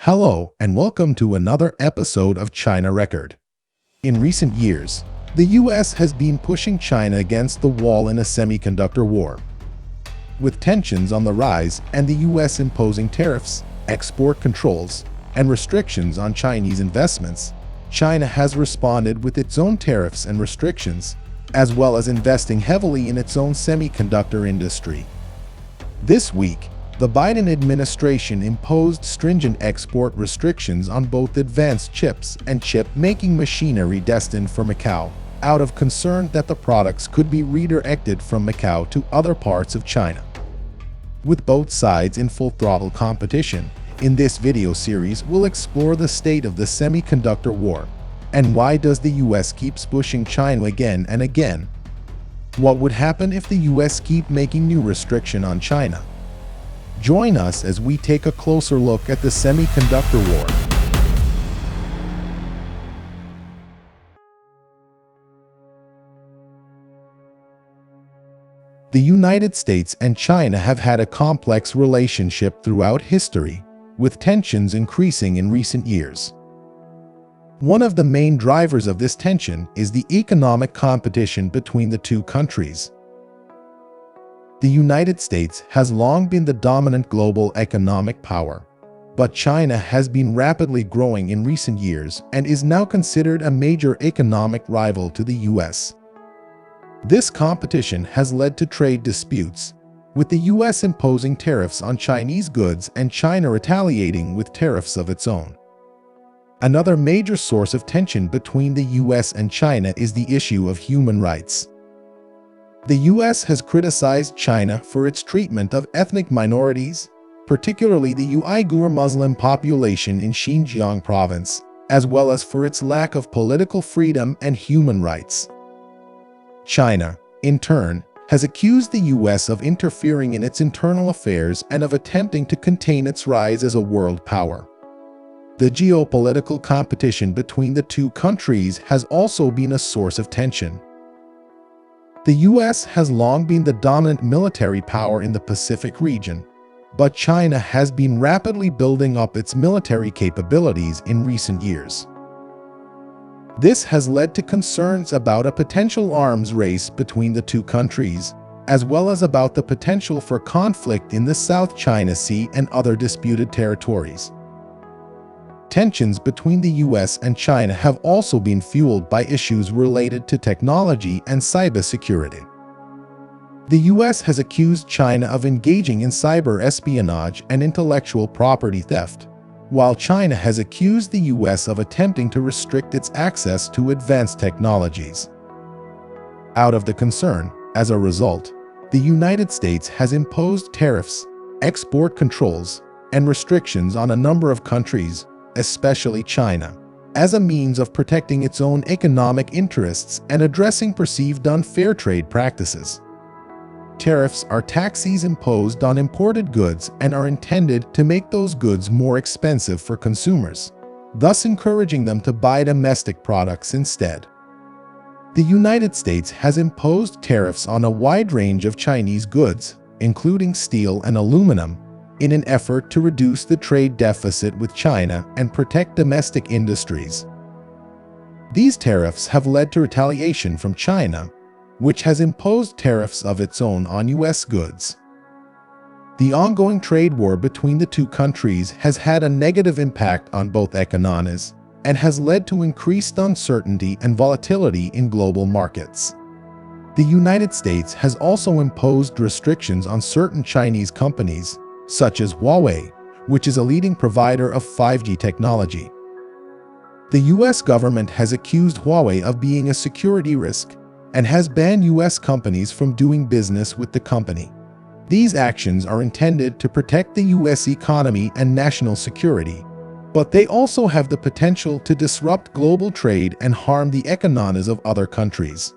Hello and welcome to another episode of China Record. In recent years, the US has been pushing China against the wall in a semiconductor war. With tensions on the rise and the US imposing tariffs, export controls, and restrictions on Chinese investments, China has responded with its own tariffs and restrictions, as well as investing heavily in its own semiconductor industry. This week, the Biden administration imposed stringent export restrictions on both advanced chips and chip-making machinery destined for Macau, out of concern that the products could be redirected from Macau to other parts of China. With both sides in full-throttle competition, in this video series we'll explore the state of the semiconductor war, and why does the US keeps pushing China again and again? What would happen if the US keep making new restriction on China? Join us as we take a closer look at the semiconductor war. The United States and China have had a complex relationship throughout history, with tensions increasing in recent years. One of the main drivers of this tension is the economic competition between the two countries. The United States has long been the dominant global economic power, but China has been rapidly growing in recent years and is now considered a major economic rival to the US. This competition has led to trade disputes, with the US imposing tariffs on Chinese goods and China retaliating with tariffs of its own. Another major source of tension between the US and China is the issue of human rights. The US has criticized China for its treatment of ethnic minorities, particularly the Uyghur Muslim population in Xinjiang province, as well as for its lack of political freedom and human rights. China, in turn, has accused the US of interfering in its internal affairs and of attempting to contain its rise as a world power. The geopolitical competition between the two countries has also been a source of tension. The US has long been the dominant military power in the Pacific region, but China has been rapidly building up its military capabilities in recent years. This has led to concerns about a potential arms race between the two countries, as well as about the potential for conflict in the South China Sea and other disputed territories. Tensions between the US and China have also been fueled by issues related to technology and cybersecurity. The US has accused China of engaging in cyber espionage and intellectual property theft, while China has accused the US of attempting to restrict its access to advanced technologies. Out of the concern, as a result, the United States has imposed tariffs, export controls, and restrictions on a number of countries, especially China, as a means of protecting its own economic interests and addressing perceived unfair trade practices. Tariffs are taxes imposed on imported goods and are intended to make those goods more expensive for consumers, thus encouraging them to buy domestic products instead. The United States has imposed tariffs on a wide range of Chinese goods, including steel and aluminum, in an effort to reduce the trade deficit with China and protect domestic industries. These tariffs have led to retaliation from China, which has imposed tariffs of its own on US goods. The ongoing trade war between the two countries has had a negative impact on both economies and has led to increased uncertainty and volatility in global markets. The United States has also imposed restrictions on certain Chinese companies, such as Huawei, which is a leading provider of 5G technology. The US government has accused Huawei of being a security risk and has banned US companies from doing business with the company. These actions are intended to protect the US economy and national security, but they also have the potential to disrupt global trade and harm the economies of other countries.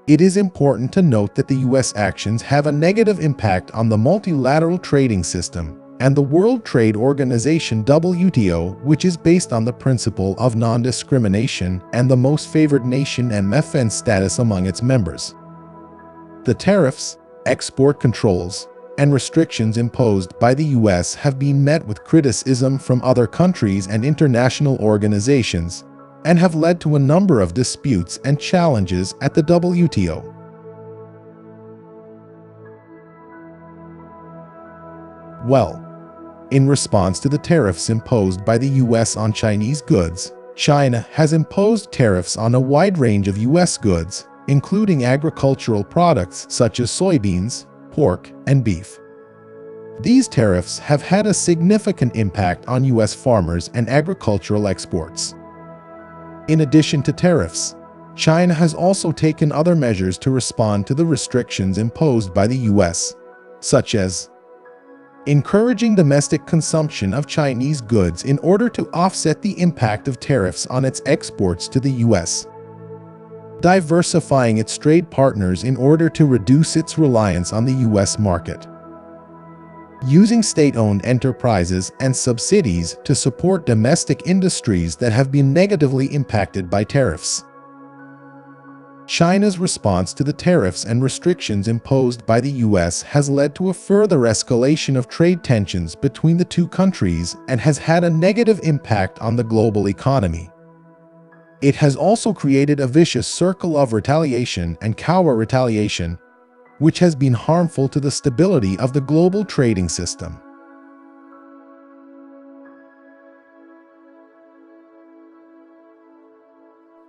It is important to note that the US actions have a negative impact on the multilateral trading system and the World Trade Organization (WTO), which is based on the principle of non-discrimination and the most favored nation (MFN) status among its members. The tariffs, export controls, and restrictions imposed by the US have been met with criticism from other countries and international organizations, and have led to a number of disputes and challenges at the WTO. Well, in response to the tariffs imposed by the US on Chinese goods, China has imposed tariffs on a wide range of US goods, including agricultural products such as soybeans, pork, and beef. These tariffs have had a significant impact on US farmers and agricultural exports. In addition to tariffs, China has also taken other measures to respond to the restrictions imposed by the US, such as encouraging domestic consumption of Chinese goods in order to offset the impact of tariffs on its exports to the US, diversifying its trade partners in order to reduce its reliance on the US market, using state-owned enterprises and subsidies to support domestic industries that have been negatively impacted by tariffs. China's response to the tariffs and restrictions imposed by the US has led to a further escalation of trade tensions between the two countries and has had a negative impact on the global economy. It has also created a vicious circle of retaliation and counter-retaliation, which has been harmful to the stability of the global trading system.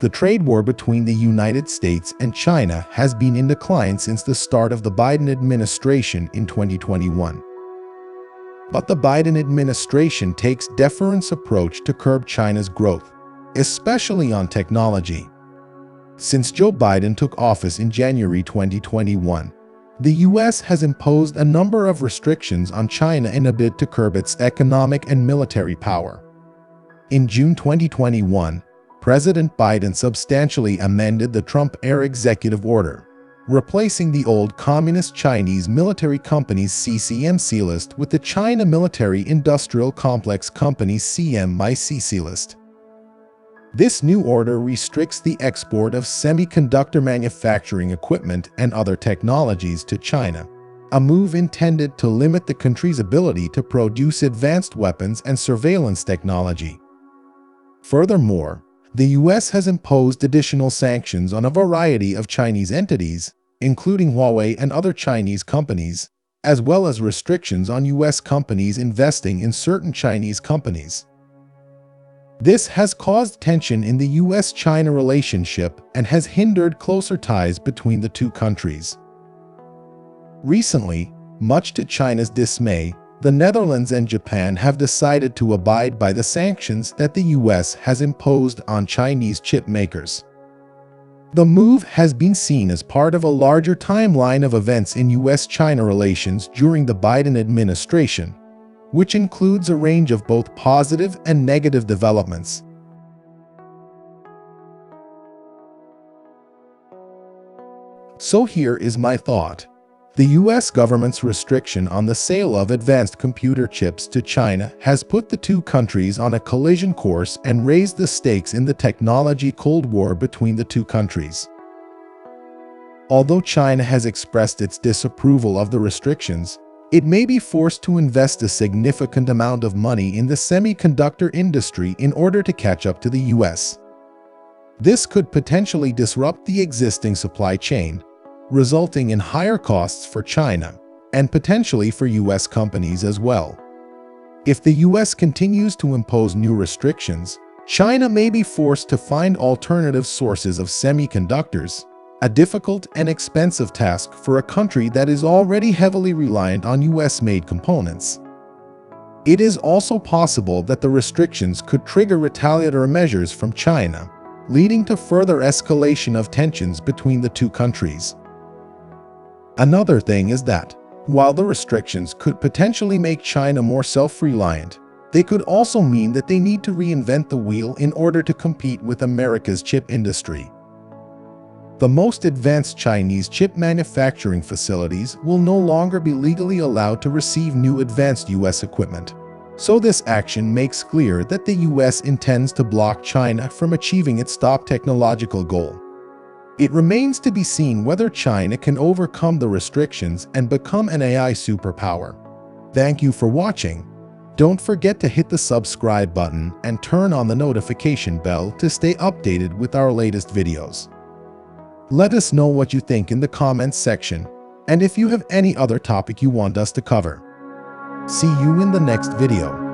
The trade war between the United States and China has been in decline since the start of the Biden administration in 2021. But the Biden administration takes a deference approach to curb China's growth, especially on technology. Since Joe Biden took office in January 2021, the US has imposed a number of restrictions on China in a bid to curb its economic and military power. In June 2021, President Biden substantially amended the Trump-era executive order, replacing the old Communist Chinese Military Company's CCMC list with the China Military Industrial Complex Company's CMICC list. This new order restricts the export of semiconductor manufacturing equipment and other technologies to China, a move intended to limit the country's ability to produce advanced weapons and surveillance technology. Furthermore, the US has imposed additional sanctions on a variety of Chinese entities, including Huawei and other Chinese companies, as well as restrictions on US companies investing in certain Chinese companies. This has caused tension in the US-China relationship and has hindered closer ties between the two countries. Recently, much to China's dismay, the Netherlands and Japan have decided to abide by the sanctions that the US has imposed on Chinese chip makers. The move has been seen as part of a larger timeline of events in US-China relations during the Biden administration, which includes a range of both positive and negative developments. So here is my thought. The US government's restriction on the sale of advanced computer chips to China has put the two countries on a collision course and raised the stakes in the technology Cold War between the two countries. Although China has expressed its disapproval of the restrictions, it may be forced to invest a significant amount of money in the semiconductor industry in order to catch up to the US. This could potentially disrupt the existing supply chain, resulting in higher costs for China and potentially for US companies as well. If the US continues to impose new restrictions, China may be forced to find alternative sources of semiconductors, a difficult and expensive task for a country that is already heavily reliant on US-made components. It is also possible that the restrictions could trigger retaliatory measures from China, leading to further escalation of tensions between the two countries. Another thing is that, while the restrictions could potentially make China more self-reliant, they could also mean that they need to reinvent the wheel in order to compete with America's chip industry. The most advanced Chinese chip manufacturing facilities will no longer be legally allowed to receive new advanced US equipment. So this action makes clear that the US intends to block China from achieving its top technological goal. It remains to be seen whether China can overcome the restrictions and become an AI superpower. Thank you for watching. Don't forget to hit the subscribe button and turn on the notification bell to stay updated with our latest videos. Let us know what you think in the comments section, and if you have any other topic you want us to cover. See you in the next video.